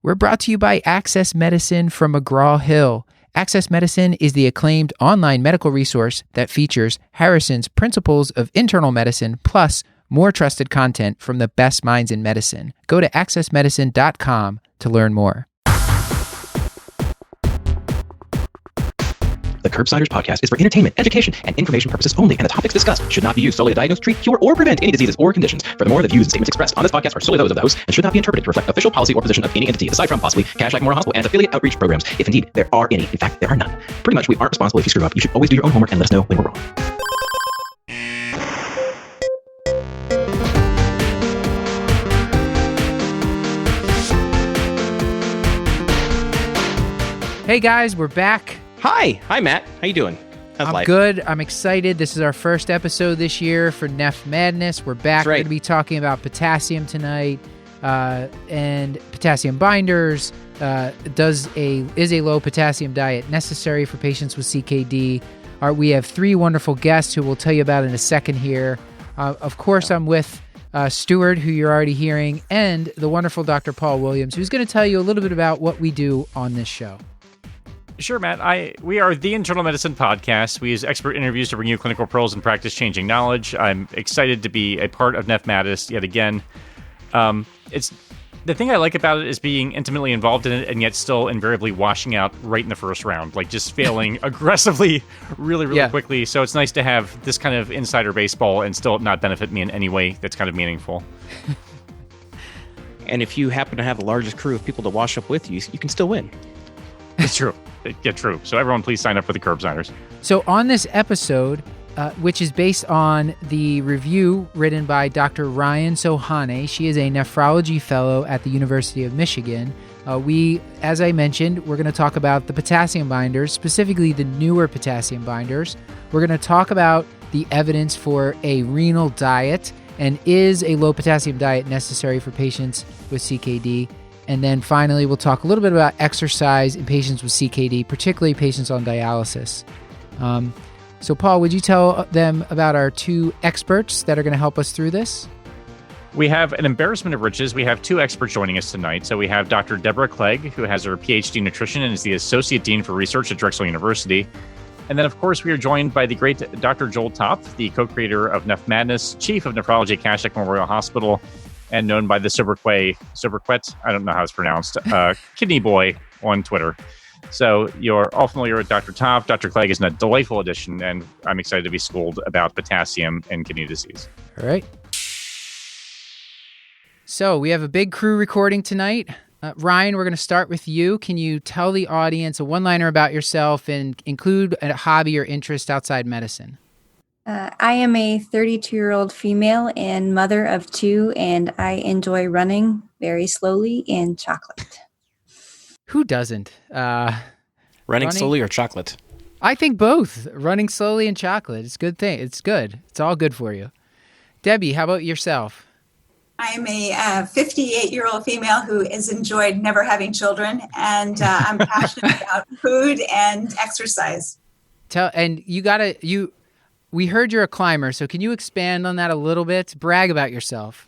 We're brought to you by Access Medicine from McGraw-Hill. Access Medicine is the acclaimed online medical resource that features Harrison's Principles of Internal Medicine plus more trusted content from the best minds in medicine. Go to accessmedicine.com to learn more. The Curbsiders podcast is for entertainment, education, and information purposes only, and the topics discussed should not be used solely to diagnose, treat, cure, or prevent any diseases or conditions. Furthermore, the views and statements expressed on this podcast are solely those of the host and should not be interpreted to reflect official policy or position of any entity, aside from possibly Cash Memorial Hospital and affiliate outreach programs, if indeed there are any. In fact, there are none. Pretty much, we aren't responsible if you screw up. You should always do your own homework and let us know when we're wrong. Hey guys, we're back. Hi, Matt. How you doing? How's I'm life? good. I'm excited. This is our first episode this year for NephMadness. We're back. That's right. We're going to be talking about potassium tonight and potassium binders. Is a low potassium diet necessary for patients with CKD? We have three wonderful guests who we'll tell you about in a second here. Of course, I'm with Stuart, who you're already hearing, and the wonderful Dr. Paul Williams, who's going to tell you a little bit about what we do on this show. Sure, Matt. We are the Internal Medicine Podcast. We use expert interviews to bring you clinical pearls and practice-changing knowledge. I'm excited to be a part of NephMadness yet again. It's the thing I like about it is being intimately involved in it and yet still invariably washing out right in the first round, like just failing aggressively really quickly. So it's nice to have this kind of insider baseball and still not benefit me in any way that's kind of meaningful. And if you happen to have the largest crew of people to wash up with you, you can still win. It's true. Yeah, true. So everyone please sign up for the Curbsiders. So on this episode, which is based on the review written by Dr. Ryann Sohaney, she is a nephrology fellow at the University of Michigan. As I mentioned, we're going to talk about the potassium binders, specifically the newer potassium binders. We're going to talk about the evidence for a renal diet, and is a low potassium diet necessary for patients with CKD? And then finally, we'll talk a little bit about exercise in patients with CKD, particularly patients on dialysis. So, Paul, would you tell them about our two experts that are going to help us through this? We have an embarrassment of riches. We have two experts joining us tonight. So we have Dr. Deborah Clegg, who has her PhD in nutrition and is the Associate Dean for Research at Drexel University. And then, of course, we are joined by the great Dr. Joel Topf, the co-creator of NephMadness, Chief of Nephrology at Cash Memorial Hospital, and known by the sobriquet, I don't know how it's pronounced, Kidney Boy on Twitter. So you're all familiar with Dr. Topf. Dr. Clegg is a delightful addition, and I'm excited to be schooled about potassium and kidney disease. All right. So we have a big crew recording tonight. Ryan, we're going to start with you. Can you tell the audience a one-liner about yourself and include a hobby or interest outside medicine? I am a 32-year-old female and mother of two, and I enjoy running very slowly and chocolate. Who doesn't? Running slowly or chocolate? I think both. Running slowly and chocolate. It's a good thing. It's good. It's all good for you. Debbie, how about yourself? I'm a 58-year-old female who has enjoyed never having children, and I'm passionate about food and exercise. We heard you're a climber, so can you expand on that a little bit? Brag about yourself.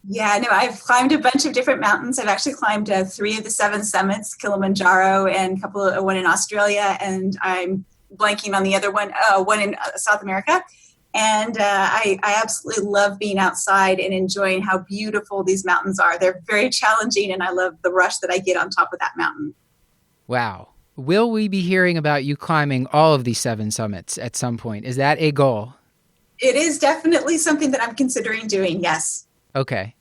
Yeah, no, I've climbed a bunch of different mountains. I've actually climbed 3 of the 7 summits, Kilimanjaro and one in Australia, and I'm blanking on the other one in South America. And I absolutely love being outside and enjoying how beautiful these mountains are. They're very challenging, and I love the rush that I get on top of that mountain. Wow. Will we be hearing about you climbing all of these 7 summits at some point? Is that a goal? It is definitely something that I'm considering doing, yes. Okay.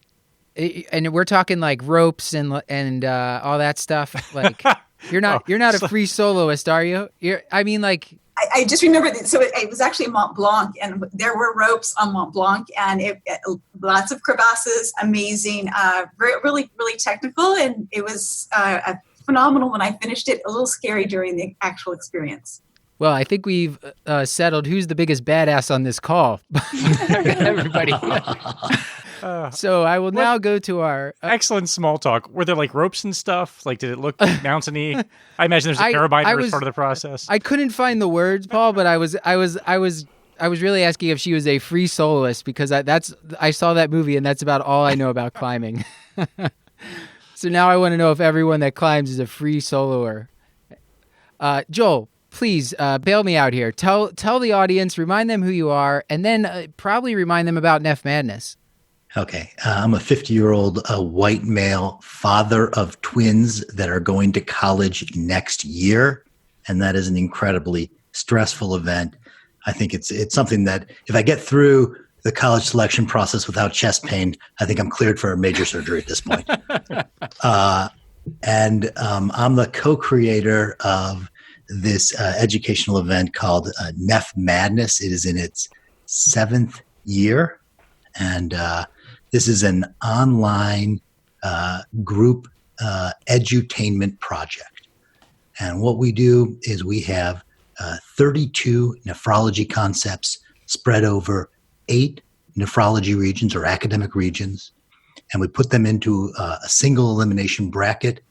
And we're talking like ropes and all that stuff. Like you're not a free soloist, are you? I just remember that. So it was actually Mont Blanc, and there were ropes on Mont Blanc, and lots of crevasses, amazing, really, really technical, and it was phenomenal when I finished it. A little scary during the actual experience. Well, I think we've settled who's the biggest badass on this call. Everybody. So I will now go to our... excellent small talk. Were there like ropes and stuff? Like, did it look mountainy? I imagine there's a carabiner as part of the process. I couldn't find the words, Paul, but I was really asking if she was a free soloist because I saw that movie and that's about all I know about climbing. So now I want to know if everyone that climbs is a free soloer. Joel, please bail me out here. Tell the audience, remind them who you are, and then probably remind them about NephMadness. Okay. I'm a 50-year-old white male, father of twins that are going to college next year. And that is an incredibly stressful event. I think it's something that if I get through the college selection process without chest pain, I think I'm cleared for a major surgery at this point. And I'm the co-creator of this educational event called NephMadness. It is in its 7th year. And this is an online group edutainment project. And what we do is we have 32 nephrology concepts spread over 8 nephrology regions or academic regions. And we put them into a single elimination bracket,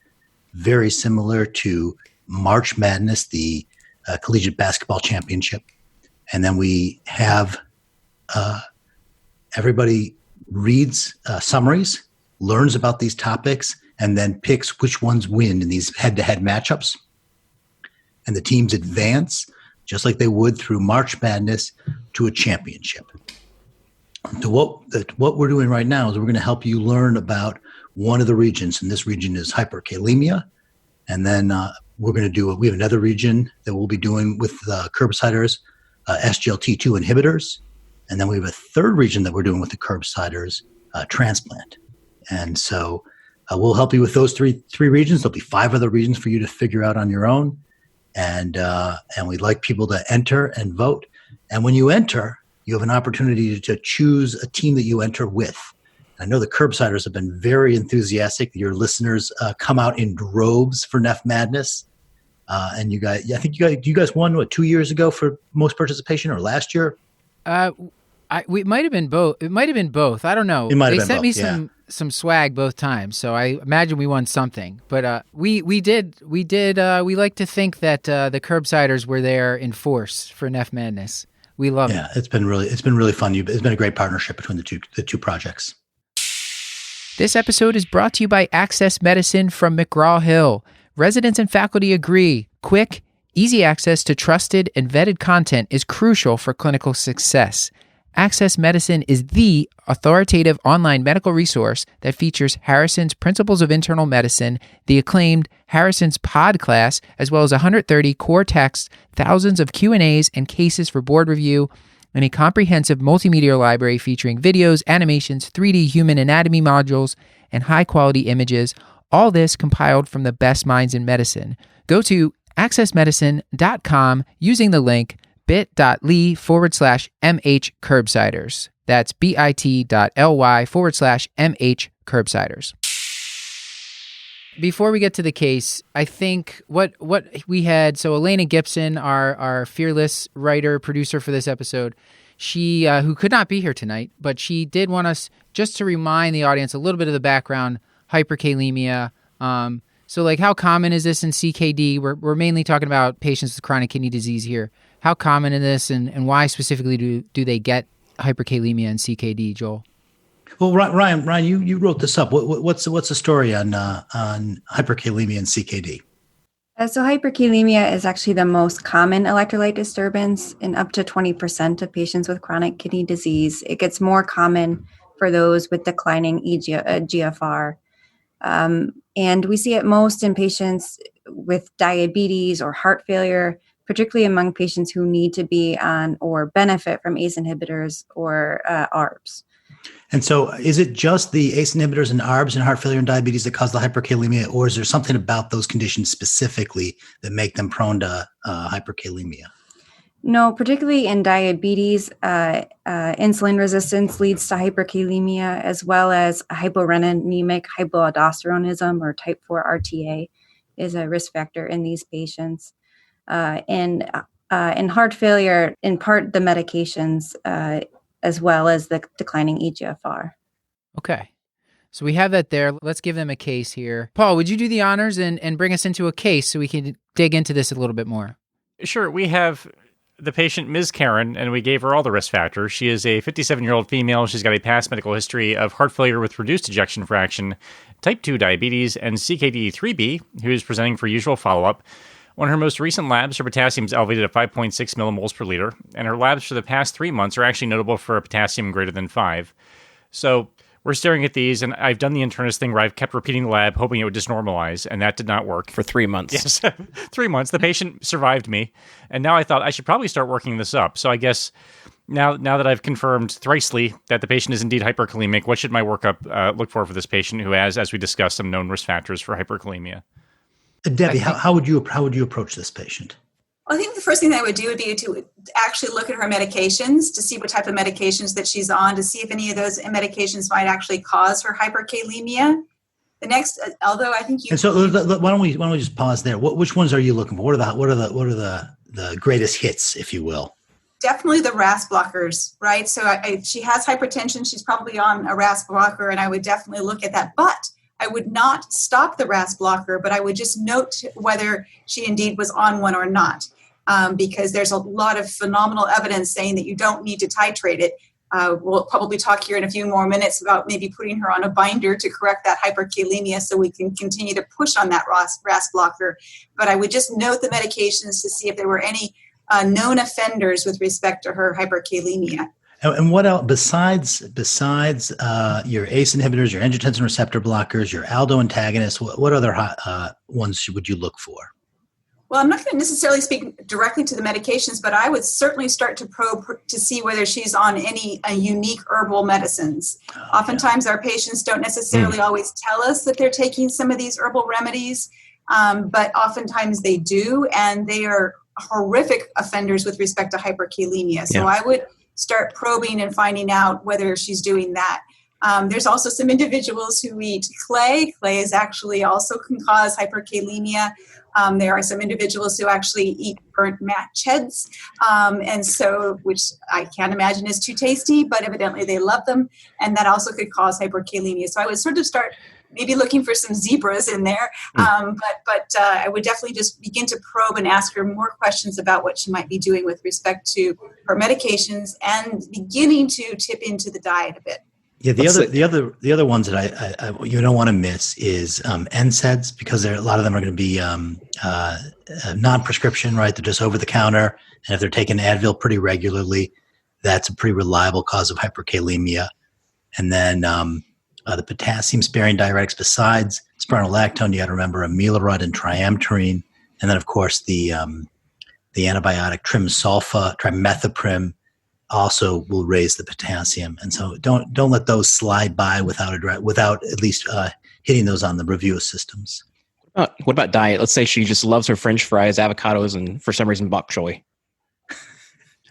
very similar to March Madness, the Collegiate Basketball Championship. And then we have everybody reads summaries, learns about these topics, and then picks which ones win in these head-to-head matchups. And the teams advance, just like they would through March Madness, to a championship. So what we're doing right now is we're going to help you learn about one of the regions, and this region is hyperkalemia. And then we have another region that we'll be doing with Curbsiders, SGLT2 inhibitors. And then we have a third region that we're doing with the Curbsiders, transplant. And so we'll help you with those three regions. There'll be 5 other regions for you to figure out on your own. And we'd like people to enter and vote. And when you enter, you have an opportunity to choose a team that you enter with. I know the Curbsiders have been very enthusiastic. Your listeners come out in droves for NephMadness. And you guys won, 2 years ago for most participation, or last year? It might have been both. It might have been both. I don't know. They sent me some swag both times, so I imagine we won something. But we did. We like to think that the Curbsiders were there in force for NephMadness. We love it. Yeah, it's been really fun. It's been a great partnership between the two projects. This episode is brought to you by Access Medicine from McGraw-Hill. Residents and faculty agree. Quick, easy access to trusted and vetted content is crucial for clinical success. Access Medicine is the authoritative online medical resource that features Harrison's Principles of Internal Medicine, the acclaimed Harrison's Pod class, as well as 130 core texts, thousands of Q&As and cases for board review, and a comprehensive multimedia library featuring videos, animations, 3D human anatomy modules, and high-quality images, all this compiled from the best minds in medicine. Go to accessmedicine.com using the link bit.ly/MH Curbsiders. That's bit.ly/MH Curbsiders. Before we get to the case, I think what we had, so Elena Gibson, our fearless writer, producer for this episode, she, who could not be here tonight, but she did want us just to remind the audience a little bit of the background, hyperkalemia. So like, how common is this in CKD? We're mainly talking about patients with chronic kidney disease here. How common is this, and why specifically do they get hyperkalemia and CKD, Joel? Well, Ryan, you wrote this up. What's the story on hyperkalemia and CKD? So hyperkalemia is actually the most common electrolyte disturbance in up to 20% of patients with chronic kidney disease. It gets more common for those with declining GFR. And we see it most in patients with diabetes or heart failure, particularly among patients who need to be on or benefit from ACE inhibitors or ARBs. And so is it just the ACE inhibitors and ARBs and heart failure and diabetes that cause the hyperkalemia, or is there something about those conditions specifically that make them prone to hyperkalemia? No, particularly in diabetes, insulin resistance leads to hyperkalemia, as well as hyporeninemic hypoaldosteronism, or type 4 RTA is a risk factor in these patients. In heart failure, in part the medications, as well as the declining eGFR. Okay. So we have that there. Let's give them a case here. Paul, would you do the honors and bring us into a case so we can dig into this a little bit more? Sure. We have the patient, Ms. Karen, and we gave her all the risk factors. She is a 57-year-old female. She's got a past medical history of heart failure with reduced ejection fraction, type 2 diabetes, and CKD3B, who is presenting for usual follow-up. On her most recent labs, her potassium is elevated at 5.6 millimoles per liter, and her labs for the past 3 months are actually notable for a potassium greater than 5. So we're staring at these, and I've done the internist thing where I've kept repeating the lab, hoping it would just normalize, and that did not work. For 3 months. Yes, 3 months. The patient survived me, and now I thought I should probably start working this up. So I guess now that I've confirmed thrisely that the patient is indeed hyperkalemic, what should my workup look for this patient who has, as we discussed, some known risk factors for hyperkalemia? Debbie, how would you approach this patient? Well, I think the first thing that I would do would be to actually look at her medications to see what type of medications that she's on, to see if any of those medications might actually cause her hyperkalemia. The next, although I think you. And so, why don't we just pause there? Which ones are you looking for? What are the greatest hits, if you will? Definitely the RAS blockers, right? So if she has hypertension, she's probably on a RAS blocker, and I would definitely look at that. But I would not stop the RAS blocker, but I would just note whether she indeed was on one or not, because there's a lot of phenomenal evidence saying that you don't need to titrate it. We'll probably talk here in a few more minutes about maybe putting her on a binder to correct that hyperkalemia so we can continue to push on that RAS blocker. But I would just note the medications to see if there were any known offenders with respect to her hyperkalemia. And what else besides your ACE inhibitors, your angiotensin receptor blockers, your aldo antagonists? What other ones would you look for? Well, I'm not going to necessarily speak directly to the medications, but I would certainly start to probe to see whether she's on any unique herbal medicines. Oftentimes, our patients don't necessarily always tell us that they're taking some of these herbal remedies, but oftentimes they do, and they are horrific offenders with respect to hyperkalemia. So I would start probing and finding out whether she's doing that. There's also some individuals who eat clay. Clay is actually also can cause hyperkalemia. There are some individuals who actually eat burnt match heads, and so, which I can't imagine is too tasty, but evidently they love them, and that also could cause hyperkalemia. So I would sort of start maybe looking for some zebras in there, but I would definitely just begin to probe and ask her more questions about what she might be doing with respect to her medications and beginning to tip into the diet a bit. Yeah, the other ones that I you don't want to miss is NSAIDs, because a lot of them are going to be non-prescription, right? They're just over the counter, and if they're taking Advil pretty regularly, that's a pretty reliable cause of hyperkalemia. And then the potassium-sparing diuretics besides spironolactone, you got to remember amiloride and triamterene, and then of course the antibiotic trimethoprim also will raise the potassium, and so don't let those slide by without at least hitting those on the review of systems. What about diet? Let's say she just loves her French fries, avocados, and for some reason bok choy.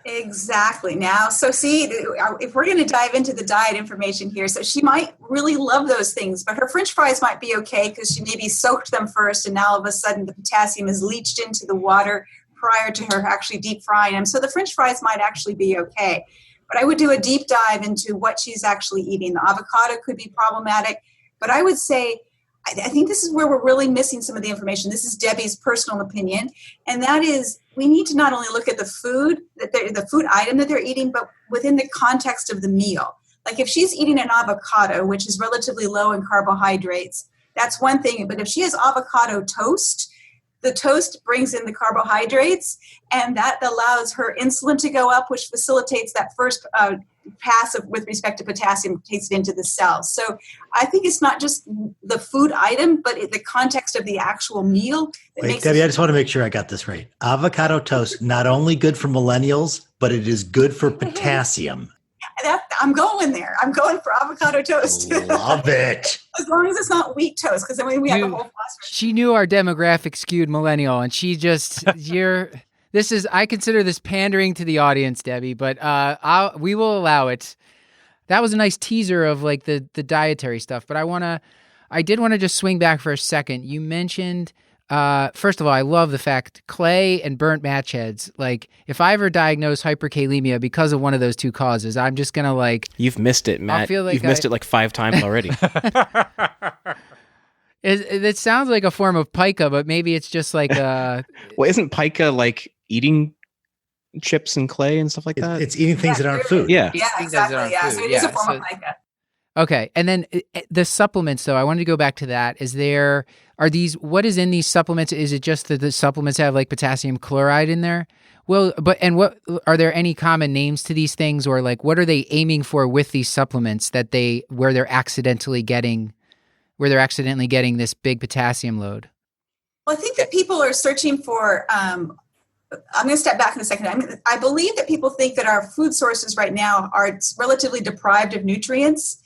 Exactly. Now, so see, if we're going to dive into the diet information here, so she might really love those things, but her French fries might be okay because she maybe soaked them first, and now all of a sudden the potassium is leached into the water prior to her actually deep frying them. So the French fries might actually be okay. But I would do a deep dive into what she's actually eating. The avocado could be problematic, but I would say, I think this is where we're really missing some of the information. This is Debbie's personal opinion, and that is we need to not only look at the food item that they're eating, but within the context of the meal. Like if she's eating an avocado, which is relatively low in carbohydrates, that's one thing. But if she has avocado toast, the toast brings in the carbohydrates, and that allows her insulin to go up, which facilitates that first pass with respect to potassium, takes it into the cells. So I think it's not just the food item, but the context of the actual meal. Wait, Debbie, I just want to make sure I got this right. Avocado toast, not only good for millennials, but it is good for potassium. I'm going there. I'm going for avocado toast. Love it. As long as it's not wheat toast, because then we have the whole phosphorus. She knew our demographic skewed millennial, and she just I consider this pandering to the audience, Debbie, but we will allow it. That was a nice teaser of like the dietary stuff, but I did want to just swing back for a second. You mentioned, first of all, I love the fact clay and burnt match heads. Like if I ever diagnose hyperkalemia because of one of those two causes, I'm just going to You've missed it, Matt. You've missed it like 5 times already. It sounds like a form of pica, but maybe it's just like well, isn't pica like eating chips and clay and stuff like that? It's eating things that aren't food. Yeah. Yeah, Things that exactly. aren't Yeah, food. so it is a Yeah, form so- of pica. Okay. And then the supplements, though, I wanted to go back to that. What is in these supplements? Is it just that the supplements have like potassium chloride in there? Well, what are there any common names to these things, or like what are they aiming for with these supplements where they're accidentally getting this big potassium load? Well, I think that people are searching for, I'm going to step back in a second. I believe that people think that our food sources right now are relatively deprived of nutrients.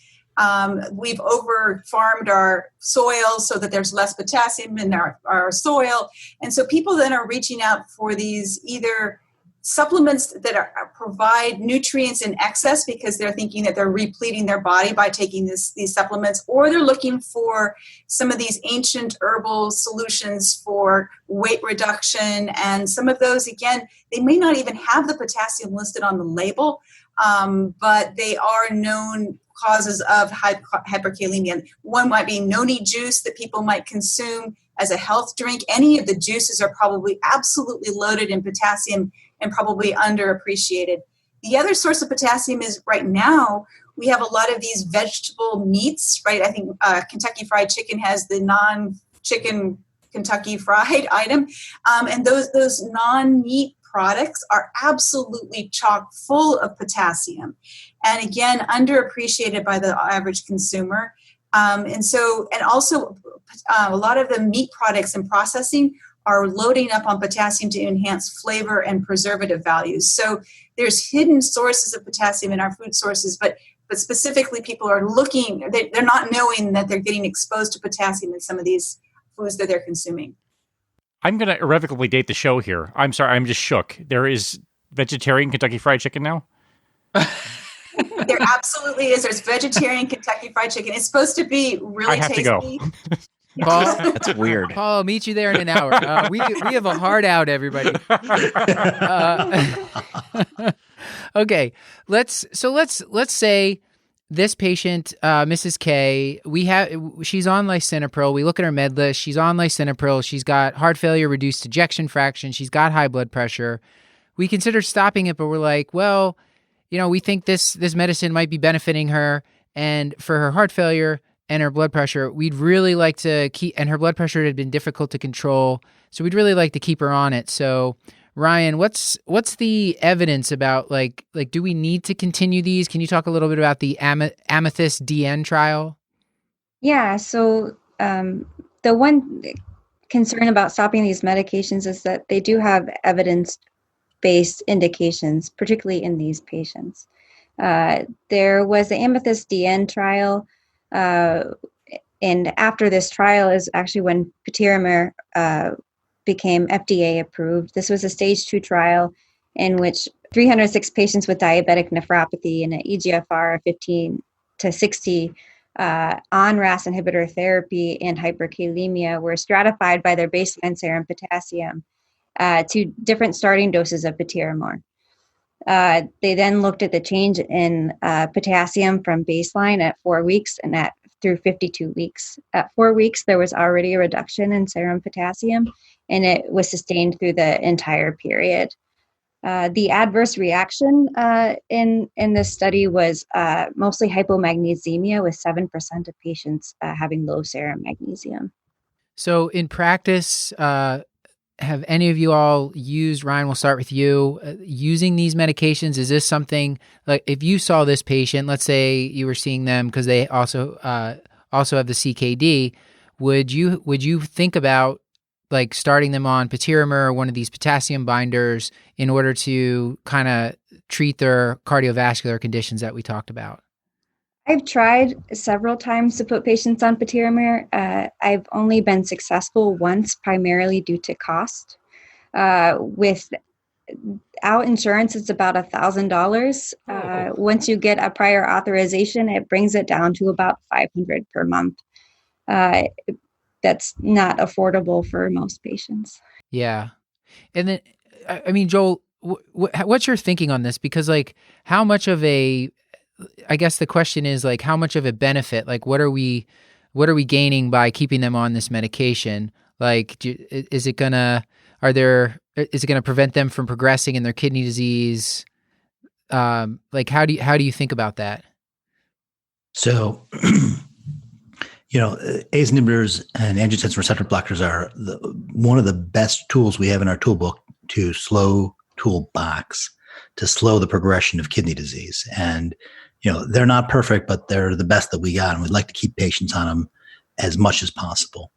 We've over-farmed our soil so that there's less potassium in our soil. And so people then are reaching out for these either supplements that provide nutrients in excess because they're thinking that they're repleting their body by taking these supplements, or they're looking for some of these ancient herbal solutions for weight reduction. And some of those, again, they may not even have the potassium listed on the label, but they are known causes of hyperkalemia. One might be noni juice that people might consume as a health drink. Any of the juices are probably absolutely loaded in potassium and probably underappreciated. The other source of potassium is right now, we have a lot of these vegetable meats, right? I think Kentucky Fried Chicken has the non-chicken Kentucky Fried item. And those non-meat products are absolutely chock full of potassium. And again, underappreciated by the average consumer. And also a lot of the meat products and processing are loading up on potassium to enhance flavor and preservative values. So there's hidden sources of potassium in our food sources, but specifically people are looking, they're not knowing that they're getting exposed to potassium in some of these foods that they're consuming. I'm going to irrevocably date the show here. I'm sorry, I'm just shook. There is vegetarian Kentucky Fried Chicken now? There absolutely is. There's vegetarian Kentucky Fried Chicken. It's supposed to be really tasty. I have to go. Paul, That's weird. Paul, I'll meet you there in an hour. We have a hard out, everybody. Okay, let's say this patient, Mrs. K, she's on lisinopril. We look at her med list. She's on lisinopril. She's got heart failure, reduced ejection fraction. She's got high blood pressure. We consider stopping it, but we're like, well, we think this medicine might be benefiting her, and for her heart failure and her blood pressure, we'd really like to keep, and her blood pressure had been difficult to control, so we'd really like to keep her on it. So, Ryann, what's the evidence about like do we need to continue these? Can you talk a little bit about the Amethyst DN trial? Yeah, so the one concern about stopping these medications is that they do have evidence-based indications, particularly in these patients. There was the Amethyst DN trial, and after this trial is actually when patiromer became FDA approved. This was a stage 2 trial in which 306 patients with diabetic nephropathy and an EGFR of 15 to 60 on RAS inhibitor therapy and hyperkalemia were stratified by their baseline serum potassium to different starting doses of patiromer. They then looked at the change in potassium from baseline at 4 weeks and through 52 weeks. At 4 weeks, there was already a reduction in serum potassium, and it was sustained through the entire period. The adverse reaction in this study was mostly hypomagnesemia, with 7% of patients having low serum magnesium. So in practice, have any of you all used, Ryann, we'll start with you, using these medications? Is this something, like if you saw this patient, let's say you were seeing them because they also have the CKD, would you think about like starting them on patiromer or one of these potassium binders in order to kind of treat their cardiovascular conditions that we talked about? I've tried several times to put patients on patiromer. I've only been successful once, primarily due to cost. Without insurance, it's about $1,000. Once you get a prior authorization, it brings it down to about $500 per month. That's not affordable for most patients. Yeah. And then, I mean, Joel, what's your thinking on this? Because like, how much of I guess the question is like, how much of a benefit, like what are we gaining by keeping them on this medication? Like, are there is it going to prevent them from progressing in their kidney disease? Like, how do you think about that? So, ACE inhibitors and angiotensin receptor blockers are one of the best tools we have in our toolbox to slow the progression of kidney disease. And, they're not perfect, but they're the best that we got. And we'd like to keep patients on them as much as possible.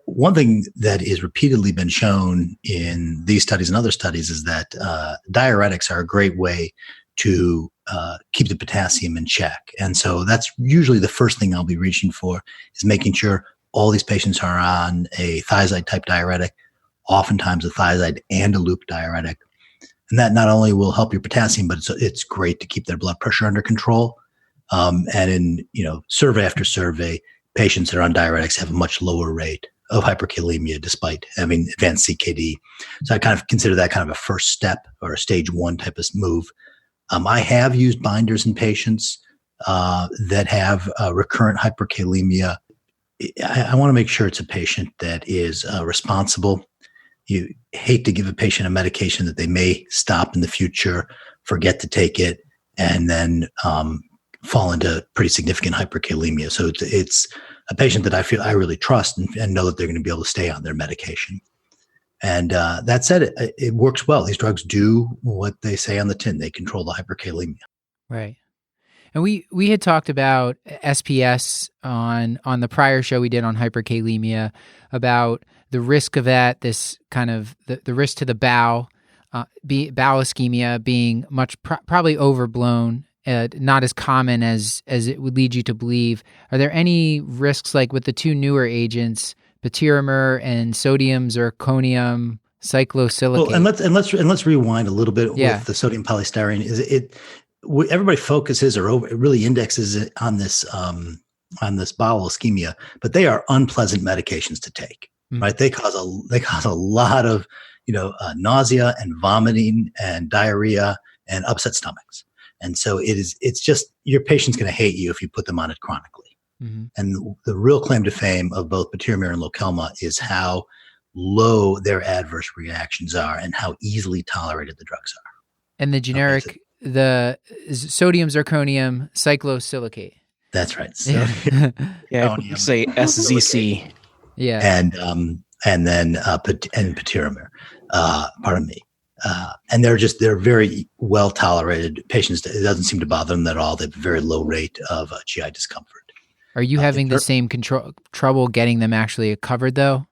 One thing that is repeatedly been shown in these studies and other studies is that diuretics are a great way to keep the potassium in check. And so that's usually the first thing I'll be reaching for, is making sure all these patients are on a thiazide type diuretic, oftentimes a thiazide and a loop diuretic. And that not only will help your potassium, but it's great to keep their blood pressure under control. And in, survey after survey, patients that are on diuretics have a much lower rate of hyperkalemia despite having advanced CKD. So I kind of consider that kind of a first step or a stage 1 type of move. I have used binders in patients that have recurrent hyperkalemia. I want to make sure it's a patient that is responsible. You hate to give a patient a medication that they may stop in the future, forget to take it, and then fall into pretty significant hyperkalemia. So it's a patient that I feel I really trust and know that they're going to be able to stay on their medication. And that said, it works well. These drugs do what they say on the tin. They control the hyperkalemia. Right. And we had talked about SPS on the prior show we did on hyperkalemia, about the risk of that, this kind of the risk to the bowel ischemia being much probably overblown, not as common as it would lead you to believe. Are there any risks, like with the two newer agents, patiromer and sodium zirconium cyclosilicate? Well, and let's rewind a little bit with the sodium polystyrene. Everybody focuses or really indexes on this bowel ischemia, but they are unpleasant medications to take. Mm-hmm. Right? They cause a lot of nausea and vomiting and diarrhea and upset stomachs. And so it's just, your patient's going to hate you if you put them on it chronically. Mm-hmm. And the real claim to fame of both patiromer and Lokelma is how low their adverse reactions are and how easily tolerated the drugs are. And the generic, the sodium zirconium cyclosilicate. That's right. So, you say SZC. Yeah. And then patiromer. Pardon me. And they're very well tolerated patients. It doesn't seem to bother them at all. They have a very low rate of GI discomfort. Are you having the same trouble getting them actually covered, though?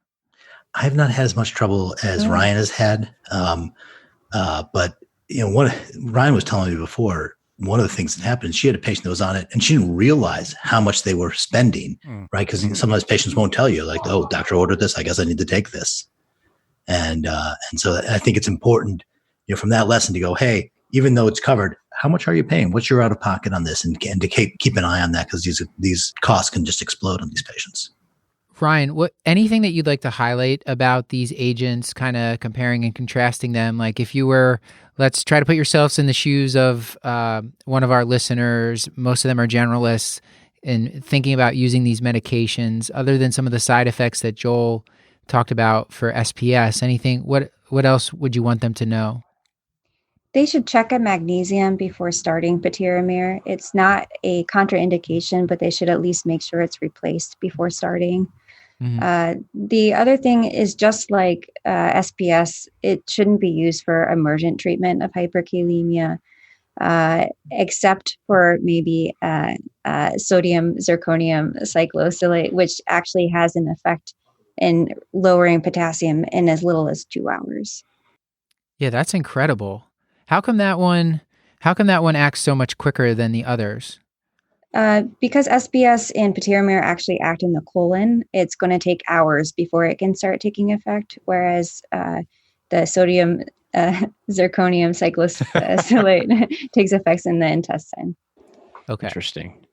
I have not had as much trouble as Ryann has had. But Ryann was telling me before, one of the things that happened, she had a patient that was on it and she didn't realize how much they were spending, right? Because sometimes patients won't tell you, like, oh, doctor ordered this, I guess I need to take this. And so I think it's important, from that lesson to go, hey, even though it's covered, how much are you paying? What's your out of pocket on this? And to keep an eye on that, because these costs can just explode on these patients. Ryann, anything that you'd like to highlight about these agents, kind of comparing and contrasting them? Like, if you were, let's try to put yourselves in the shoes of one of our listeners. Most of them are generalists, in thinking about using these medications, other than some of the side effects that Joel talked about for SPS. Anything? What else would you want them to know? They should check a magnesium before starting patiromer. It's not a contraindication, but they should at least make sure it's replaced before starting. Mm-hmm. The other thing is, just like SPS, it shouldn't be used for emergent treatment of hyperkalemia, except for maybe sodium zirconium cyclosilicate, which actually has an effect in lowering potassium in as little as 2 hours. Yeah, that's incredible. How come that one acts so much quicker than the others? Because SPS and patiromer actually act in the colon, it's going to take hours before it can start taking effect, whereas the sodium zirconium cyclosilicate takes effects in the intestine. Okay. Interesting.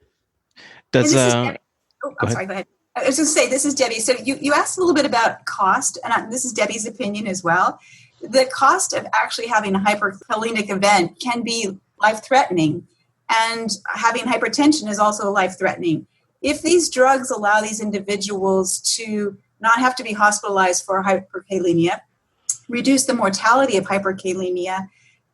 Sorry, go ahead. I was going to say, this is Debbie. So you asked a little bit about cost, and this is Debbie's opinion as well. The cost of actually having a hyperkalemic event can be life-threatening, and having hypertension is also life-threatening. If these drugs allow these individuals to not have to be hospitalized for hyperkalemia, reduce the mortality of hyperkalemia,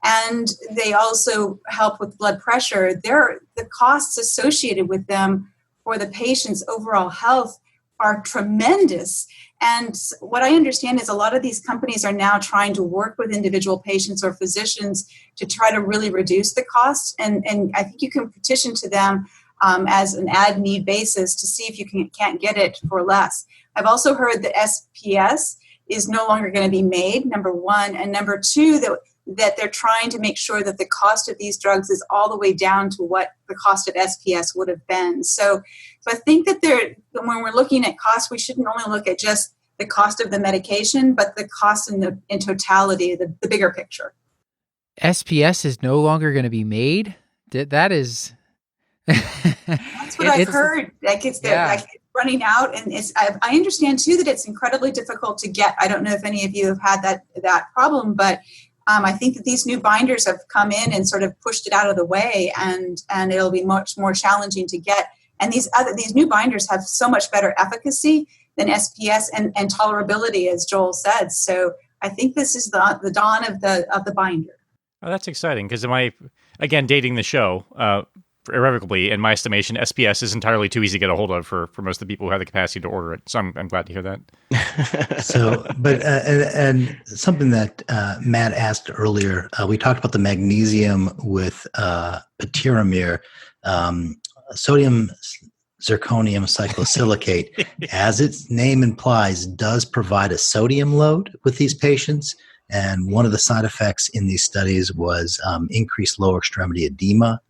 and they also help with blood pressure. The costs associated with them for the patient's overall health are tremendous. And what I understand is a lot of these companies are now trying to work with individual patients or physicians to try to really reduce the costs. And I think you can petition to them as an ad-need basis to see if you can't get it for less. I've also heard that SPS is no longer going to be made, number one. And number two, that they're trying to make sure that the cost of these drugs is all the way down to what the cost of SPS would have been. So I think that when we're looking at costs, we shouldn't only look at just the cost of the medication, but the cost in totality, the bigger picture. SPS is no longer going to be made? That is... That's what I've heard. Like it's running out, and I understand too that it's incredibly difficult to get. I don't know if any of you have had that problem, but I think that these new binders have come in and sort of pushed it out of the way, and it'll be much more challenging to get. And these new binders have so much better efficacy than SPS and tolerability, as Joel said. So I think this is the dawn of the binder. Oh, that's exciting, because again, dating the show, irrevocably, in my estimation, SPS is entirely too easy to get a hold of for most of the people who have the capacity to order it. So I'm glad to hear that. So, but and something that Matt asked earlier, we talked about the magnesium with patiramir, sodium zirconium cyclosilicate, as its name implies, does provide a sodium load with these patients. And one of the side effects in these studies was increased lower extremity edema.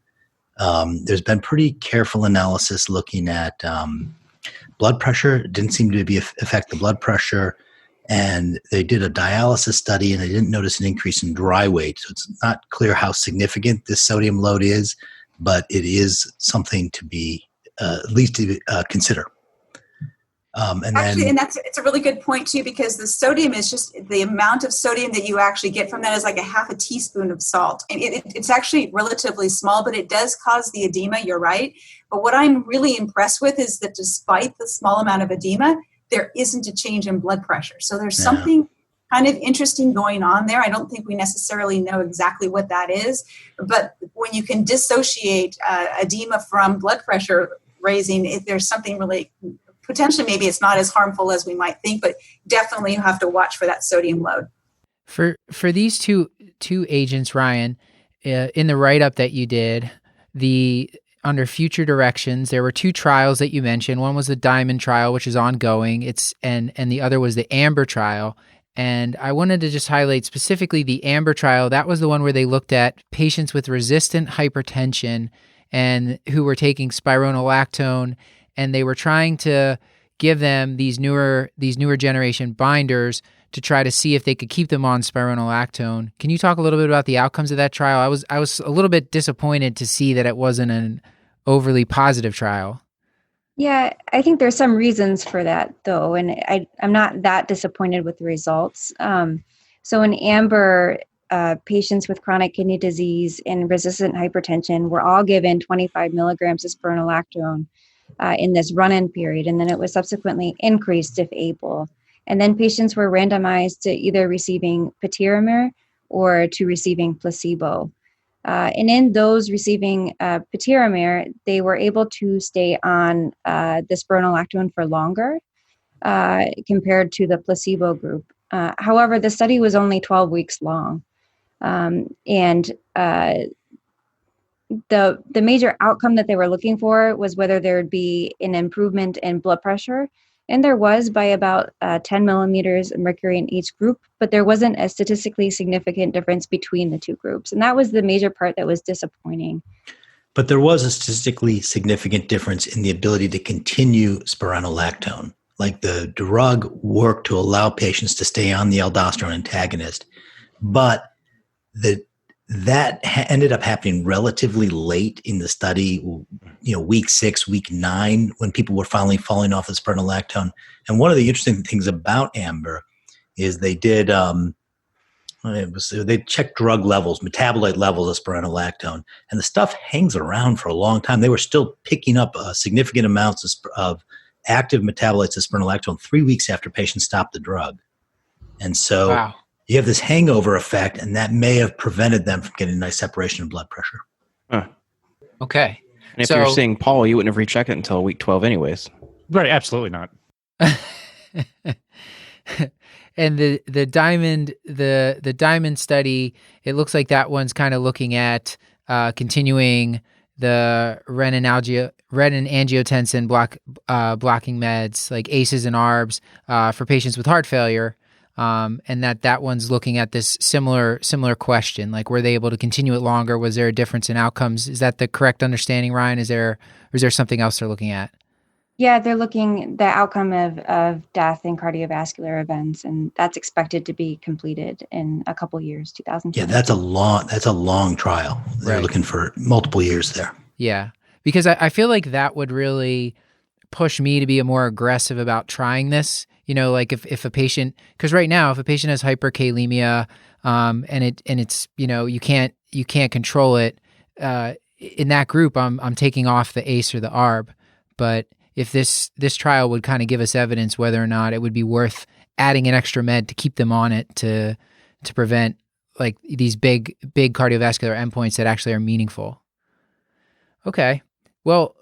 There's been pretty careful analysis looking at blood pressure. It didn't seem to affect the blood pressure. And they did a dialysis study, and they didn't notice an increase in dry weight. So it's not clear how significant this sodium load is, but it is something to be at least to consider. And it's a really good point too, because the sodium is just the amount of sodium that you actually get from that is like a half a teaspoon of salt. And it's actually relatively small, but it does cause the edema. You're right. But what I'm really impressed with is that despite the small amount of edema, there isn't a change in blood pressure. So there's something kind of interesting going on there. I don't think we necessarily know exactly what that is, but when you can dissociate edema from blood pressure raising, there's something really potentially, maybe it's not as harmful as we might think, but definitely you have to watch for that sodium load. For these two agents, Ryan, in the write-up that you did, under future directions, there were two trials that you mentioned. One was the Diamond trial, which is ongoing. And the other was the Amber trial. And I wanted to just highlight specifically the Amber trial. That was the one where they looked at patients with resistant hypertension and who were taking spironolactone, and they were trying to give them these newer generation binders to try to see if they could keep them on spironolactone. Can you talk a little bit about the outcomes of that trial? I was a little bit disappointed to see that it wasn't an overly positive trial. Yeah, I think there's some reasons for that, though, and I'm not that disappointed with the results. So in Amber, patients with chronic kidney disease and resistant hypertension were all given 25 milligrams of spironolactone in this run-in period, and then it was subsequently increased if able. And then patients were randomized to either receiving patiramir or to receiving placebo. And in those receiving patiramir, they were able to stay on the spironolactone for longer compared to the placebo group. However, the study was only 12 weeks long. And the major outcome that they were looking for was whether there would be an improvement in blood pressure. And there was by about 10 millimeters of mercury in each group, but there wasn't a statistically significant difference between the two groups. And that was the major part that was disappointing. But there was a statistically significant difference in the ability to continue spironolactone. Like the drug worked to allow patients to stay on the aldosterone antagonist, but that ended up happening relatively late in the study, week 6, week 9, when people were finally falling off the spironolactone. And one of the interesting things about Amber is they did, they checked drug levels, metabolite levels of spironolactone, and the stuff hangs around for a long time. They were still picking up significant amounts of active metabolites of spironolactone 3 weeks after patients stopped the drug. And so, wow. you have this hangover effect, and that may have prevented them from getting a nice separation of blood pressure. Huh. Okay. And if you're seeing Paul, you wouldn't have rechecked it until week 12 anyways. Right, absolutely not. And the diamond study, it looks like that one's kind of looking at continuing the renin-angiotensin blocking meds like ACEs and ARBs for patients with heart failure, and that one's looking at this similar question, like were they able to continue it longer? Was there a difference in outcomes? Is that the correct understanding, Ryan? Is there something else they're looking at? Yeah, they're looking the outcome of death and cardiovascular events, and that's expected to be completed in a couple years, 2020. Yeah, that's a long trial. They're looking for multiple years there. Yeah, because I feel like that would really push me to be more aggressive about trying this. You know, like if a patient, because right now if a patient has hyperkalemia, and it's you can't control it, in that group I'm taking off the ACE or the ARB, but if this trial would kind of give us evidence whether or not it would be worth adding an extra med to keep them on it to prevent like these big cardiovascular endpoints that actually are meaningful. Okay. Well,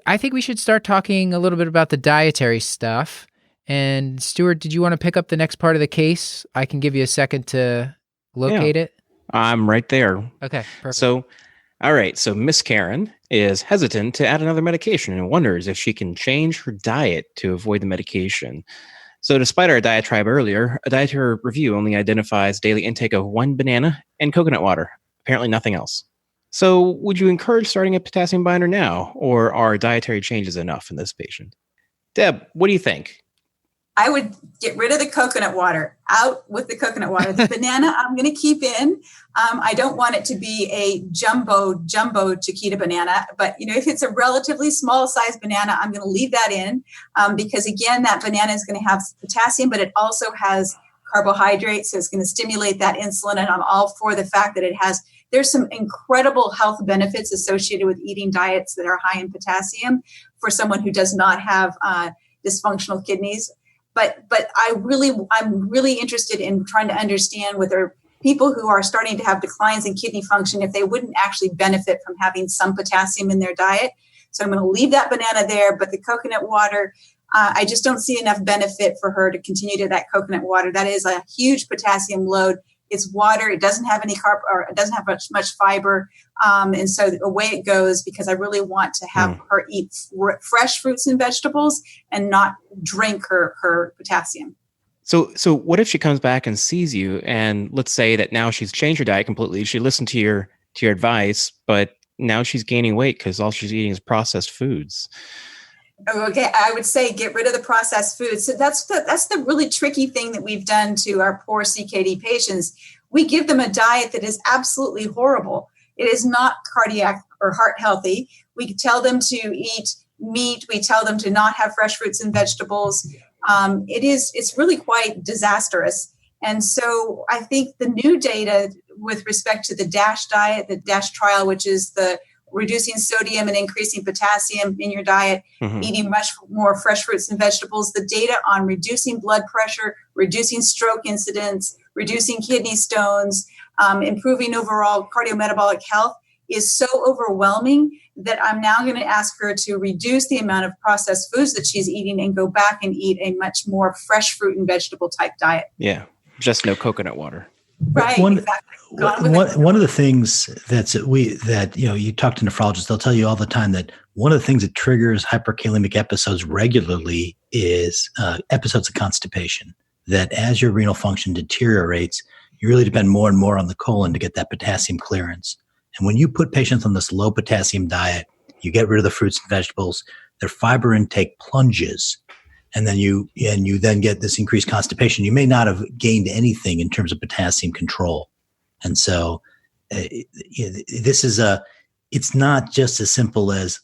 I think we should start talking a little bit about the dietary stuff. And Stuart, did you want to pick up the next part of the case? I can give you a second to locate it. I'm right there. Okay, perfect. So, all right. So Miss Karen is hesitant to add another medication and wonders if she can change her diet to avoid the medication. So despite our diatribe earlier, a dietary review only identifies daily intake of 1 banana and coconut water, apparently nothing else. So would you encourage starting a potassium binder now, or are dietary changes enough in this patient? Deb, what do you think? I would get rid of the coconut water. Out with the coconut water. The banana I'm going to keep in. I don't want it to be a jumbo Chiquita banana, but if it's a relatively small size banana, I'm going to leave that in because again, that banana is going to have potassium, but it also has carbohydrates, so it's going to stimulate that insulin. And I'm all for the fact that there's some incredible health benefits associated with eating diets that are high in potassium for someone who does not have dysfunctional kidneys. But I'm really interested in trying to understand whether people who are starting to have declines in kidney function, if they wouldn't actually benefit from having some potassium in their diet. So I'm going to leave that banana there, but the coconut water, I just don't see enough benefit for her to continue to that coconut water. That is a huge potassium load. It's water. It doesn't have any carb, or it doesn't have much fiber. And so away it goes, because I really want to have her eat fresh fruits and vegetables and not drink her potassium. So what if she comes back and sees you, and let's say that now she's changed her diet completely. She listened to your advice, but now she's gaining weight because all she's eating is processed foods. Okay, I would say get rid of the processed foods. So that's the really tricky thing that we've done to our poor CKD patients. We give them a diet that is absolutely horrible. It is not cardiac or heart healthy. We tell them to eat meat. We tell them to not have fresh fruits and vegetables. It's really quite disastrous. And so I think the new data with respect to the DASH diet, the DASH trial, which is the reducing sodium and increasing potassium in your diet, eating much more fresh fruits and vegetables, the data on reducing blood pressure, reducing stroke incidence, reducing kidney stones, improving overall cardiometabolic health is so overwhelming that I'm now going to ask her to reduce the amount of processed foods that she's eating and go back and eat a much more fresh fruit and vegetable type diet. Yeah, just no coconut water. Right. Exactly. One of the things you talk to nephrologists, they'll tell you all the time that one of the things that triggers hyperkalemic episodes regularly is episodes of constipation. That as your renal function deteriorates, you really depend more and more on the colon to get that potassium clearance. And when you put patients on this low potassium diet, you get rid of the fruits and vegetables, their fiber intake plunges. And then you then get this increased constipation. You may not have gained anything in terms of potassium control. And so it's not just as simple as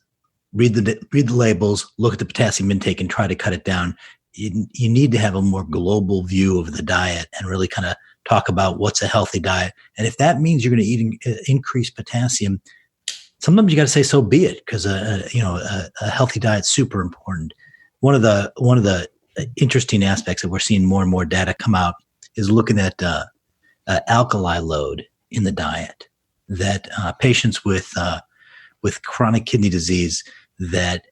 read the labels, look at the potassium intake and try to cut it down. You need to have a more global view of the diet and really kind of talk about what's a healthy diet. And if that means you're going to eat increased potassium, sometimes you got to say, so be it, because a healthy diet is super important. One of the interesting aspects that we're seeing more and more data come out is looking at alkali load in the diet, that patients with chronic kidney disease that